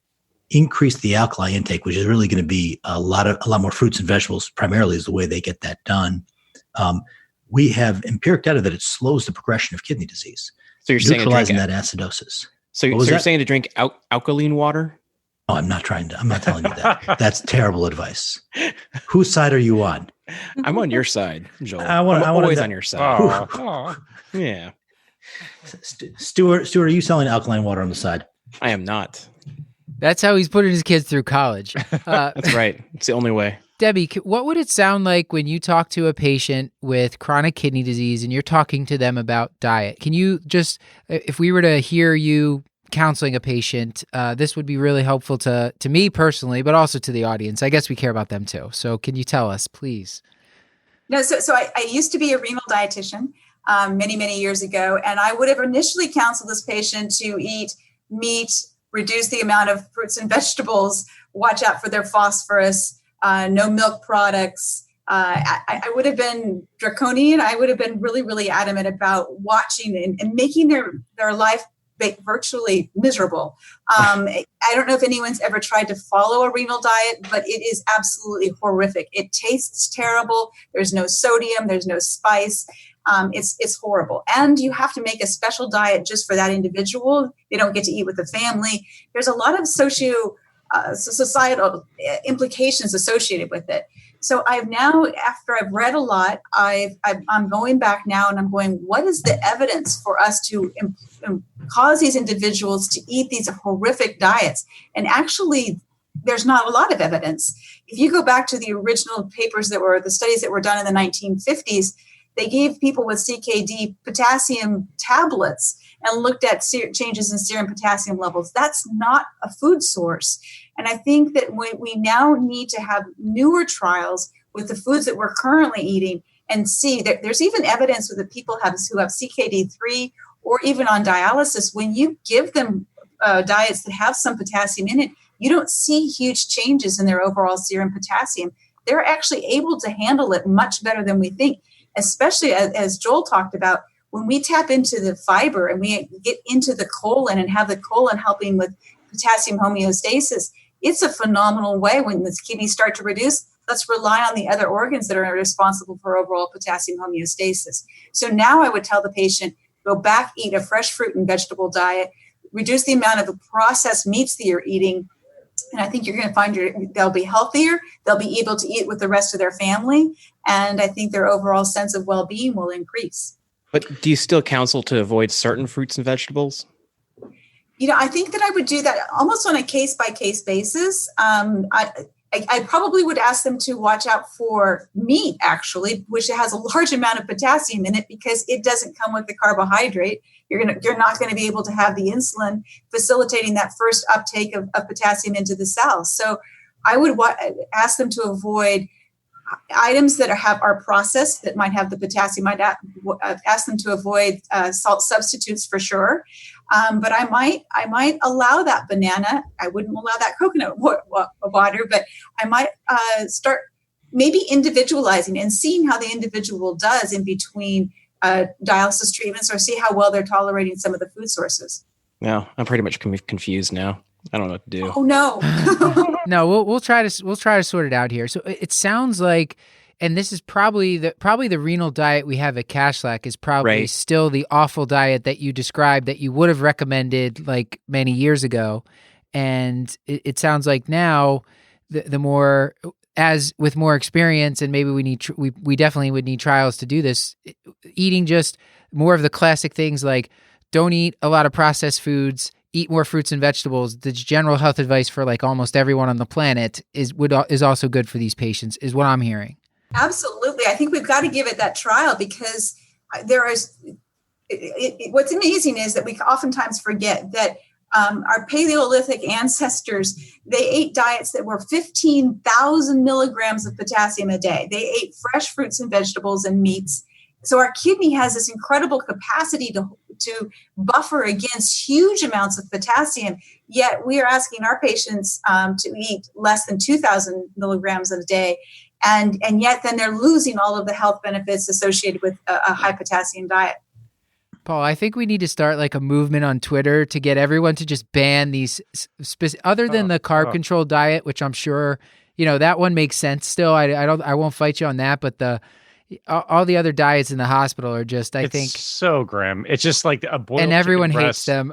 increase the alkali intake, which is really going to be a lot more fruits and vegetables, primarily is the way they get that done. We have empiric data that it slows the progression of kidney disease. So you're saying neutralizing that acidosis. So you're saying to drink alkaline water? Oh, I'm not telling you that. That's terrible advice. Whose side are you on? I'm on your side, Joel. I'm always on your side. Yeah. Stuart, are you selling alkaline water on the side? I am not. That's how he's putting his kids through college. That's right. It's the only way. Debbie, what would it sound like when you talk to a patient with chronic kidney disease and you're talking to them about diet? Can you just, if we were to hear you counseling a patient, this would be really helpful to me personally, but also to the audience. I guess we care about them too. So can you tell us, please? No, so I used to be a renal dietitian many, many years ago, and I would have initially counseled this patient to eat meat, reduce the amount of fruits and vegetables, watch out for their phosphorus, no milk products. I would have been draconian. I would have been really, really adamant about watching and making their life virtually miserable. I don't know if anyone's ever tried to follow a renal diet, but it is absolutely horrific. It tastes terrible. There's no sodium. There's no spice. It's horrible. And you have to make a special diet just for that individual. They don't get to eat with the family. There's a lot of societal implications associated with it. So I've now, after I've read a lot, I'm going back now and I'm going, what is the evidence for us to cause these individuals to eat these horrific diets? And actually, there's not a lot of evidence. If you go back to the original papers the studies that were done in the 1950s, they gave people with CKD potassium tablets and looked at changes in serum potassium levels. That's not a food source. And I think that we now need to have newer trials with the foods that we're currently eating and see that there's even evidence with the people who have CKD3 or even on dialysis. When you give them diets that have some potassium in it, you don't see huge changes in their overall serum potassium. They're actually able to handle it much better than we think, especially as Joel talked about. When we tap into the fiber and we get into the colon and have the colon helping with potassium homeostasis, it's a phenomenal way. When the kidneys start to reduce, let's rely on the other organs that are responsible for overall potassium homeostasis. So now I would tell the patient, go back, eat a fresh fruit and vegetable diet, reduce the amount of the processed meats that you're eating. And I think you're going to find they'll be healthier. They'll be able to eat with the rest of their family. And I think their overall sense of well-being will increase. But do you still counsel to avoid certain fruits and vegetables? I think that I would do that almost on a case-by-case basis. I probably would ask them to watch out for meat, actually, which has a large amount of potassium in it because it doesn't come with the carbohydrate. You're not going to be able to have the insulin facilitating that first uptake of potassium into the cells. So I would ask them to avoid items that are processed that might have the potassium. I'd ask them to avoid salt substitutes for sure. But I might allow that banana. I wouldn't allow that coconut water, but I might start maybe individualizing and seeing how the individual does in between dialysis treatments, or see how well they're tolerating some of the food sources. No, I'm pretty much confused now. I don't know what to do. Oh no. No, we'll try to sort it out here. So it sounds like, and this is probably the renal diet we have at Kashlak is probably still the awful diet that you described that you would have recommended like many years ago. And it sounds like now the more, as with more experience, and maybe we definitely would need trials to do this, eating just more of the classic things like don't eat a lot of processed foods, eat more fruits and vegetables. The general health advice for like almost everyone on the planet is also good for these patients, is what I'm hearing. Absolutely. I think we've got to give it that trial because what's amazing is that we oftentimes forget that our Paleolithic ancestors, they ate diets that were 15,000 milligrams of potassium a day. They ate fresh fruits and vegetables and meats. So our kidney has this incredible capacity to buffer against huge amounts of potassium, yet we are asking our patients to eat less than 2,000 milligrams a day. And yet then they're losing all of the health benefits associated with a high potassium diet. Paul, I think we need to start like a movement on Twitter to get everyone to just ban these, other than the carb control diet, which I'm sure, that one makes sense still. I won't fight you on that, but all the other diets in the hospital are just, I think, so grim. It's just like a boiled and everyone chicken hates them.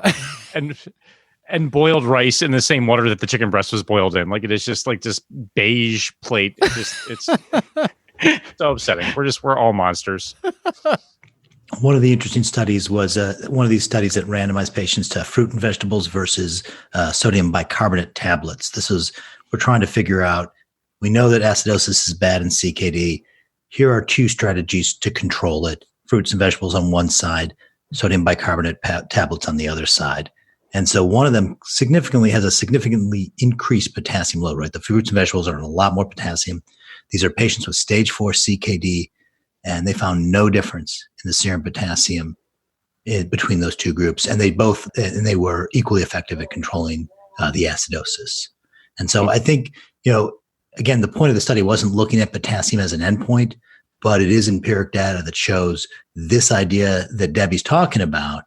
and boiled rice in the same water that the chicken breast was boiled in. Like, it is just like this beige plate. It's so upsetting. We're all monsters. One of the interesting studies was one of these studies that randomized patients to fruit and vegetables versus sodium bicarbonate tablets. We're trying to figure out, we know that acidosis is bad in CKD. Here are two strategies to control it: fruits and vegetables on one side, sodium bicarbonate tablets on the other side. And so one of them has a significantly increased potassium load, right? The fruits and vegetables are a lot more potassium. These are patients with stage 4 CKD, and they found no difference in the serum potassium between those two groups. And they were equally effective at controlling the acidosis. And so I think, again, the point of the study wasn't looking at potassium as an endpoint, but it is empiric data that shows this idea that Debbie's talking about.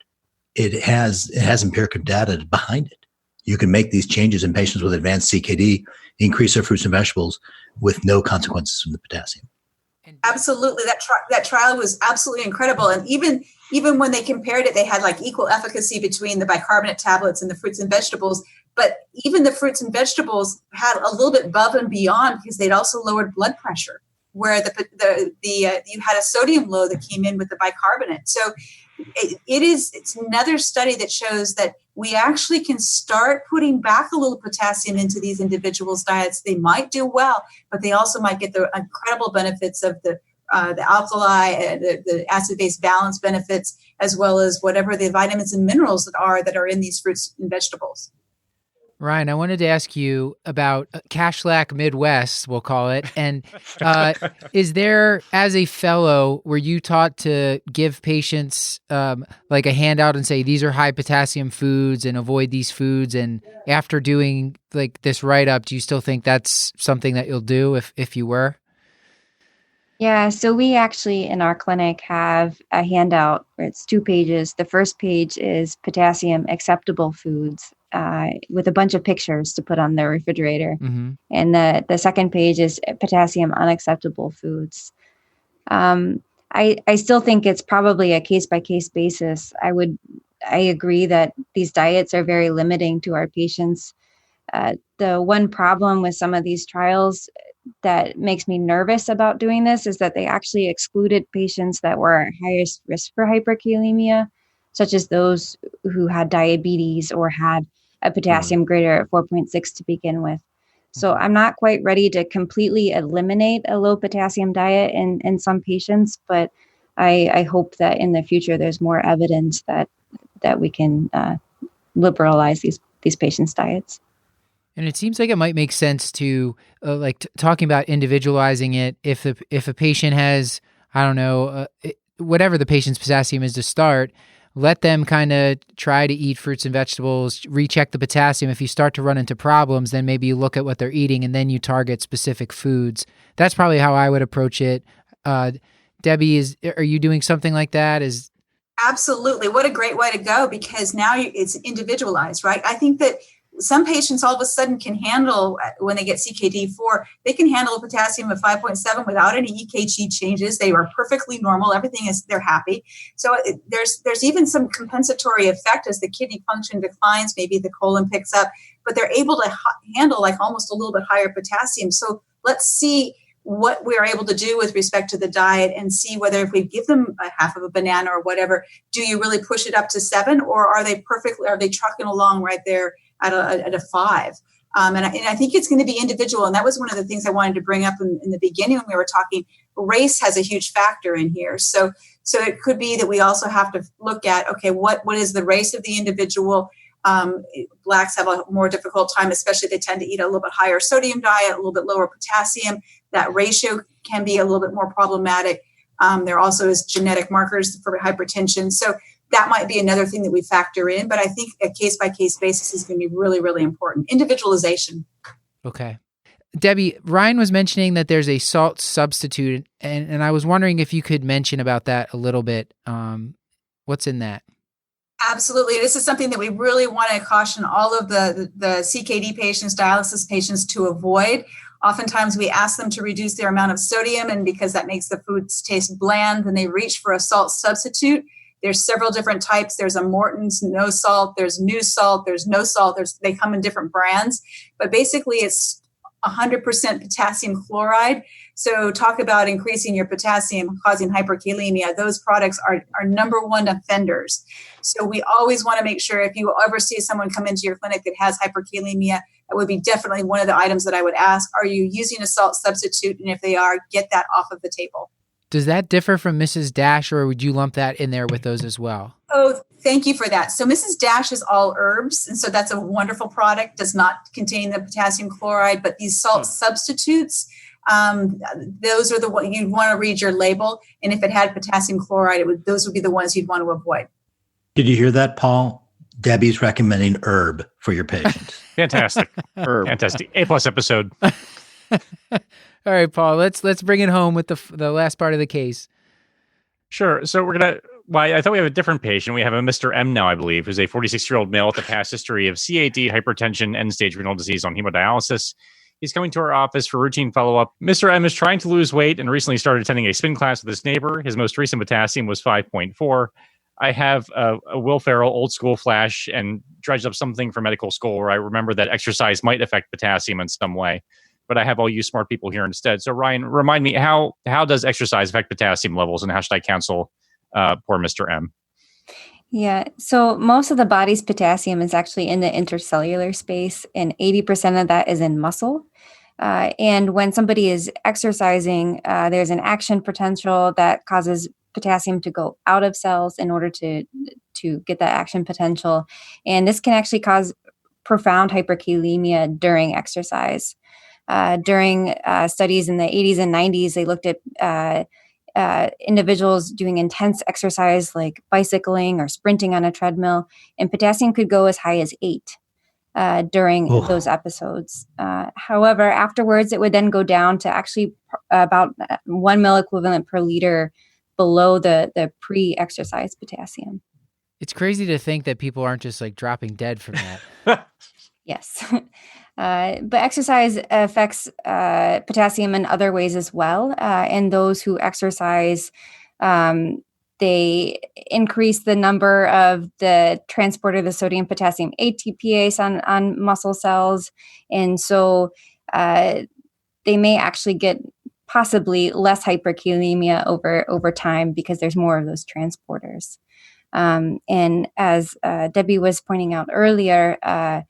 It has empirical data behind it. You can make these changes in patients with advanced CKD, increase their fruits and vegetables with no consequences from the potassium. Absolutely. That trial was absolutely incredible. And even when they compared it, they had like equal efficacy between the bicarbonate tablets and the fruits and vegetables. But even the fruits and vegetables had a little bit above and beyond, because they'd also lowered blood pressure, where you had a sodium load that came in with the bicarbonate. So it's another study that shows that we actually can start putting back a little potassium into these individuals' diets. They might do well, but they also might get the incredible benefits of the alkali, the acid-base balance benefits, as well as whatever the vitamins and minerals that are in these fruits and vegetables. Ryan, I wanted to ask you about Cashlack Midwest, we'll call it. And is there, as a fellow, were you taught to give patients like a handout and say, these are high potassium foods and avoid these foods? And after doing like this write-up, do you still think that's something that you'll do if you were? Yeah, so we actually in our clinic have a handout where it's 2 pages. The first page is potassium acceptable foods, with a bunch of pictures to put on the refrigerator. Mm-hmm. And the second page is potassium unacceptable foods. I still think it's probably a case-by-case basis. I agree that these diets are very limiting to our patients. The one problem with some of these trials that makes me nervous about doing this is that they actually excluded patients that were at highest risk for hyperkalemia, such as those who had diabetes or had a potassium greater at 4.6 to begin with. So I'm not quite ready to completely eliminate a low potassium diet in some patients, but I hope that in the future there's more evidence that we can liberalize these patients' diets. And it seems like it might make sense to talking about individualizing it. If a patient has, I don't know, whatever the patient's potassium is to start, let them kind of try to eat fruits and vegetables, recheck the potassium. If you start to run into problems, then maybe you look at what they're eating and then you target specific foods. That's probably how I would approach it. Debbie, are you doing something like that? Absolutely. What a great way to go, because now it's individualized, right? I think that some patients all of a sudden can handle, when they get CKD4, they can handle a potassium of 5.7 without any EKG changes. They are perfectly normal. They're happy. So there's even some compensatory effect as the kidney function declines. Maybe the colon picks up, but they're able to handle like almost a little bit higher potassium. So let's see what we are able to do with respect to the diet and see whether if we give them a half of a banana or whatever, do you really push it up to 7, or are they trucking along right there at a 5? And I think it's going to be individual. And that was one of the things I wanted to bring up in the beginning when we were talking. Race has a huge factor in here. So it could be that we also have to look at, okay, what is the race of the individual? Blacks have a more difficult time, especially they tend to eat a little bit higher sodium diet, a little bit lower potassium. That ratio can be a little bit more problematic. There also is genetic markers for hypertension. So that might be another thing that we factor in. But I think a case-by-case basis is going to be really, really important. Individualization. Okay. Debbie, Ryan was mentioning that there's a salt substitute, and I was wondering if you could mention about that a little bit. What's in that? Absolutely. This is something that we really want to caution all of the CKD patients, dialysis patients to avoid. Oftentimes we ask them to reduce their amount of sodium, and because that makes the foods taste bland, then they reach for a salt substitute. There's several different types. There's a Morton's no salt, there's new salt, there's no salt. They come in different brands, but basically it's 100% potassium chloride. So talk about increasing your potassium, causing hyperkalemia. Those products are number one offenders. So we always want to make sure if you ever see someone come into your clinic that has hyperkalemia, that would be definitely one of the items that I would ask. Are you using a salt substitute? And if they are, get that off of the table. Does that differ from Mrs. Dash, or would you lump that in there with those as well? Oh, thank you for that. So Mrs. Dash is all herbs, and so that's a wonderful product. Does not contain the potassium chloride, but these salt substitutes, those are the ones you'd want to read your label. And if it had potassium chloride, those would be the ones you'd want to avoid. Did you hear that, Paul? Debbie's recommending herb for your patients. Fantastic. Fantastic. A+ episode. All right, Paul, let's bring it home with the last part of the case. Sure. So I thought we have a different patient. We have a Mr. M now, I believe, who's a 46-year-old male with a past history of CAD, hypertension, end-stage renal disease on hemodialysis. He's coming to our office for routine follow-up. Mr. M is trying to lose weight and recently started attending a spin class with his neighbor. His most recent potassium was 5.4. I have a Will Ferrell old school flash and dredged up something from medical school where I remember that exercise might affect potassium in some way. But I have all you smart people here instead. So Ryan, remind me, how does exercise affect potassium levels, and how should I counsel poor Mr. M? Yeah, so most of the body's potassium is actually in the intercellular space, and 80% of that is in muscle. And when somebody is exercising, there's an action potential that causes potassium to go out of cells in order to get that action potential. And this can actually cause profound hyperkalemia during exercise. During studies in the 80s and 90s, they looked at individuals doing intense exercise like bicycling or sprinting on a treadmill, and potassium could go as high as 8 during those episodes. However, afterwards, it would then go down to actually about 1 milliequivalent per liter below the pre-exercise potassium. It's crazy to think that people aren't just like dropping dead from that. Yes. But exercise affects potassium in other ways as well. And those who exercise, they increase the number of the transporter, the sodium potassium ATPase on muscle cells. And so they may actually get possibly less hyperkalemia over time because there's more of those transporters. And as Debbie was pointing out earlier,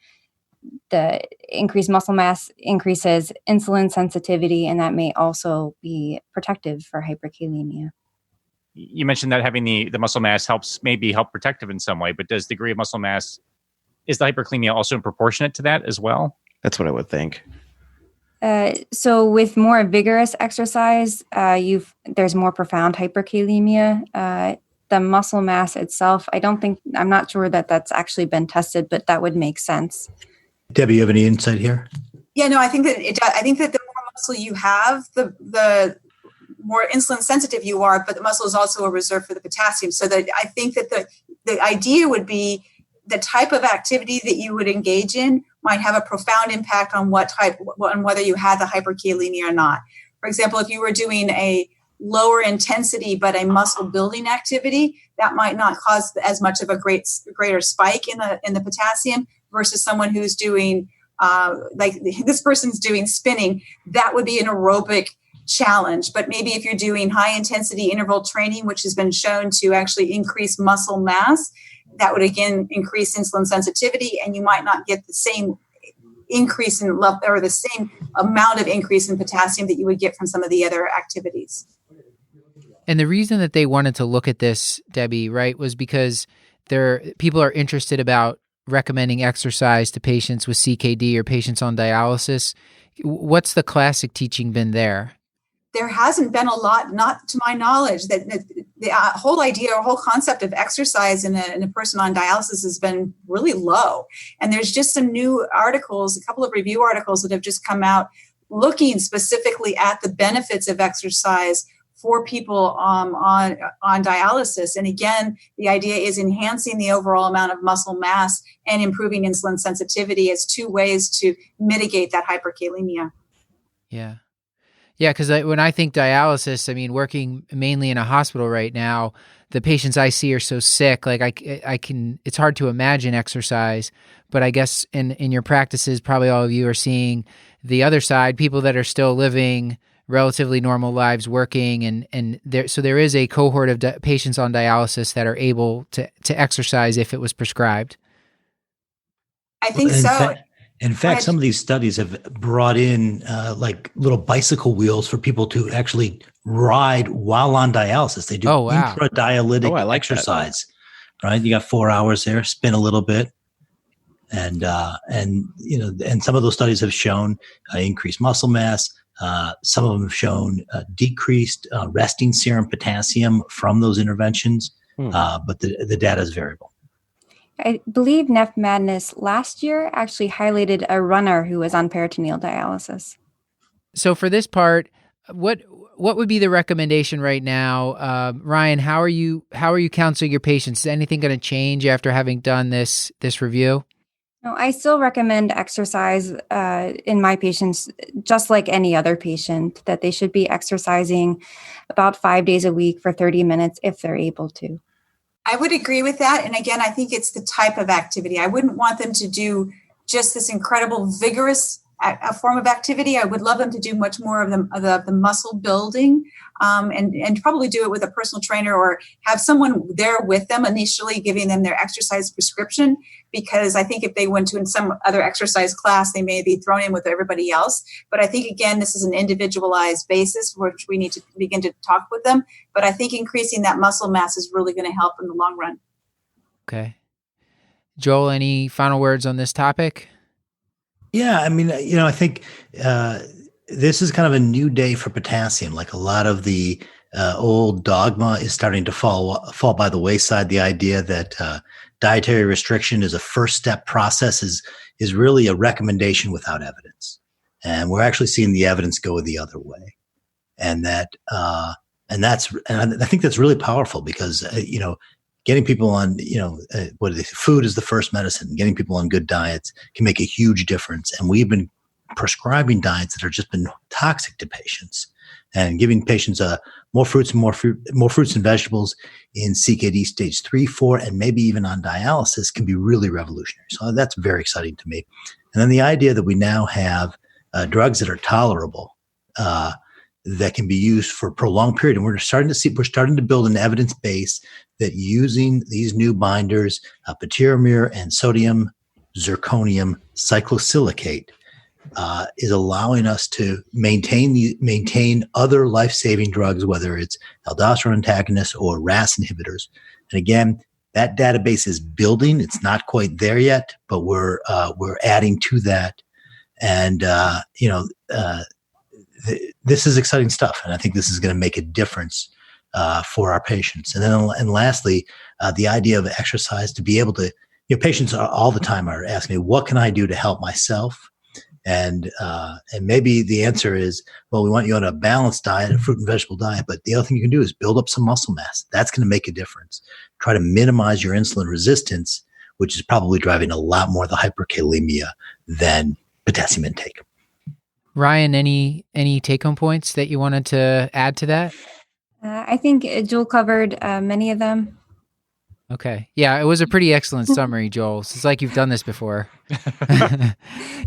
the increased muscle mass increases insulin sensitivity, and that may also be protective for hyperkalemia. You mentioned that having the muscle mass help protective in some way, but does the degree of muscle mass, is the hyperkalemia also proportionate to that as well? That's what I would think. So with more vigorous exercise, there's more profound hyperkalemia. The muscle mass itself, I'm not sure that that's actually been tested, but that would make sense. Debbie, you have any insight here? Yeah, no, I think that it does. I think that the more muscle you have, the more insulin sensitive you are, but the muscle is also a reserve for the potassium. So that I think that the idea would be the type of activity that you would engage in might have a profound impact on on whether you had the hyperkalemia or not. For example, if you were doing a lower intensity but a muscle building activity, that might not cause as much of a greater spike in the potassium versus someone who's doing like this person's doing spinning. That would be an aerobic challenge. But maybe if you're doing high intensity interval training, which has been shown to actually increase muscle mass, that would again increase insulin sensitivity, and you might not get the same increase in level or the same amount of increase in potassium that you would get from some of the other activities. And the reason that they wanted to look at this, Debbie, right, was because people are interested about recommending exercise to patients with CKD or patients on dialysis. What's the classic teaching been there? There hasn't been a lot, not to my knowledge, that the whole idea or whole concept of exercise in a person on dialysis has been really low. And there's just some new articles, a couple of review articles that have just come out looking specifically at the benefits of exercise for people on dialysis. And again, the idea is enhancing the overall amount of muscle mass and improving insulin sensitivity as two ways to mitigate that hyperkalemia. Yeah. Yeah, because when I think dialysis, I mean, working mainly in a hospital right now, the patients I see are so sick. Like I can, it's hard to imagine exercise, but I guess in your practices, probably all of you are seeing the other side, people that are still living relatively normal lives, working, and there is a cohort of patients on dialysis that are able to exercise if it was prescribed. I think so. In fact, some of these studies have brought in like little bicycle wheels for people to actually ride while on dialysis. They do intradialytic exercise, right? You got 4 hours there, spin a little bit. And some of those studies have shown increased muscle mass. Some of them have shown decreased resting serum potassium from those interventions, but the data is variable. I believe NephMadness last year actually highlighted a runner who was on peritoneal dialysis. So for this part, what would be the recommendation right now? Ryann, how are you counseling your patients? Is anything going to change after having done this review? No, I still recommend exercise in my patients, just like any other patient, that they should be exercising about 5 days a week for 30 minutes if they're able to. I would agree with that. And again, I think it's the type of activity. I wouldn't want them to do just this incredible vigorous form of activity. I would love them to do much more of the muscle building and probably do it with a personal trainer or have someone there with them initially giving them their exercise prescription, because I think if they went to some other exercise class, they may be thrown in with everybody else. But I think, again, this is an individualized basis, which we need to begin to talk with them. But I think increasing that muscle mass is really going to help in the long run. Okay. Joel, any final words on this topic? Yeah, I mean, I think this is kind of a new day for potassium. Like a lot of the old dogma is starting to fall by the wayside. The idea that dietary restriction is a first step process is really a recommendation without evidence, and we're actually seeing the evidence go the other way, and I think that's really powerful because getting people on, food is the first medicine. Getting people on good diets can make a huge difference. And we've been prescribing diets that have just been toxic to patients, and giving patients more fruits and vegetables in CKD stage 3, 4, and maybe even on dialysis can be really revolutionary. So that's very exciting to me. And then the idea that we now have drugs that are tolerable, that can be used for a prolonged period. And we're starting to build an evidence base that using these new binders, patiromer and sodium zirconium cyclosilicate, is allowing us to maintain other life-saving drugs, whether it's aldosterone antagonists or RAS inhibitors. And again, that database is building. It's not quite there yet, but we're adding to that. And this is exciting stuff, and I think this is going to make a difference for our patients. And lastly, the idea of exercise, to be able to, patients all the time are asking me, what can I do to help myself? And maybe the answer is, well, we want you on a balanced diet, a fruit and vegetable diet, but the other thing you can do is build up some muscle mass. That's going to make a difference. Try to minimize your insulin resistance, which is probably driving a lot more of the hyperkalemia than potassium intake. Ryann, any take-home points that you wanted to add to that? I think Joel covered many of them. Okay. Yeah, it was a pretty excellent summary, Joel. It's like you've done this before.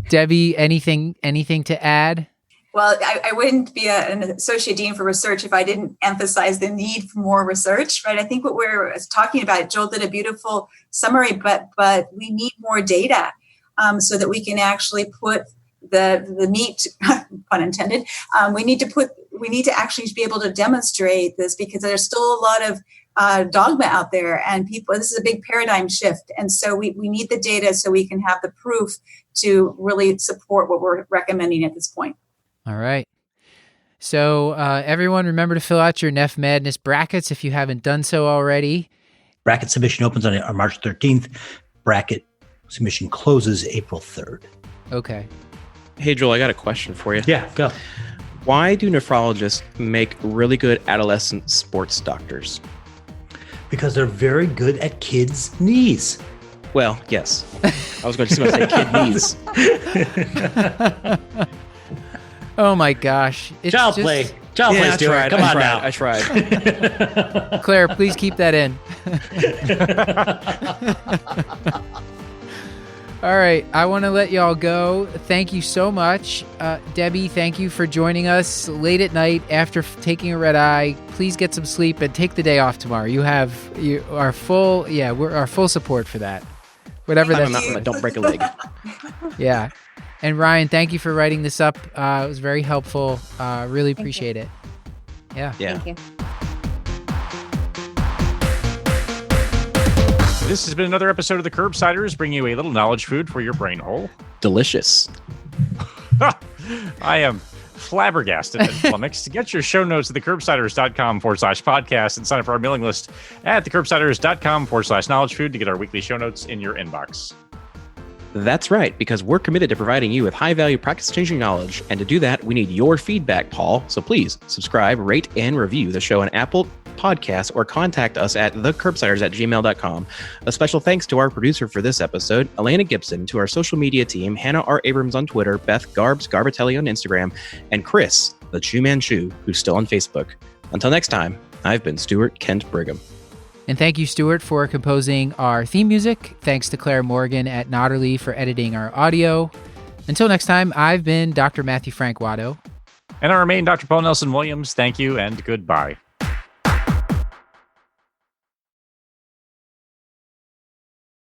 Debbie, anything to add? Well, I wouldn't be an associate dean for research if I didn't emphasize the need for more research, right? I think what we're talking about, Joel did a beautiful summary, but we need more data so that we can actually put the meat, pun intended. We need to actually be able to demonstrate this, because there's still a lot of dogma out there, and this is a big paradigm shift. And so we need the data so we can have the proof to really support what we're recommending at this point. All right. So everyone, remember to fill out your NephMadness brackets if you haven't done so already. Bracket submission opens on March 13th. Bracket submission closes April 3rd. Okay. Hey, Joel, I got a question for you. Yeah, go. Why do nephrologists make really good adolescent sports doctors? Because they're very good at kids' knees. Well, yes. I was going to say kid knees. Oh my gosh. It's Child just- play. Child play, Stuart. Come on now. I tried. Claire, please keep that in. All right, I want to let y'all go. Thank you so much. Debbie, thank you for joining us late at night after taking a red eye. Please get some sleep and take the day off tomorrow. You are full, we're our full support for that. Whatever that don't break a leg. Yeah. And Ryan, thank you for writing this up. It was very helpful. Really appreciate it. Yeah. Thank you. This has been another episode of the Curbsiders, bringing you a little knowledge food for your brain hole. Delicious. I am flabbergasted and flummoxed. Get your show notes at thecurbsiders.com/podcast and sign up for our mailing list at thecurbsiders.com/knowledge food to get our weekly show notes in your inbox. That's right, because we're committed to providing you with high-value practice-changing knowledge, and to do that, we need your feedback, Paul. So please subscribe, rate, and review the show on Apple Podcasts or contact us at thecurbsiders@gmail.com. A special thanks to our producer for this episode, Elena Gibson, to our social media team, Hannah R. Abrams on Twitter, Beth Garbatelli on Instagram, and Chris, the Chew Man Chew, who's still on Facebook. Until next time, I've been Stuart Kent Brigham. And thank you, Stuart, for composing our theme music. Thanks to Claire Morgan at Notterly for editing our audio. Until next time, I've been Dr. Matthew Frank Watto. And our main Dr. Paul Nelson Williams, thank you and goodbye.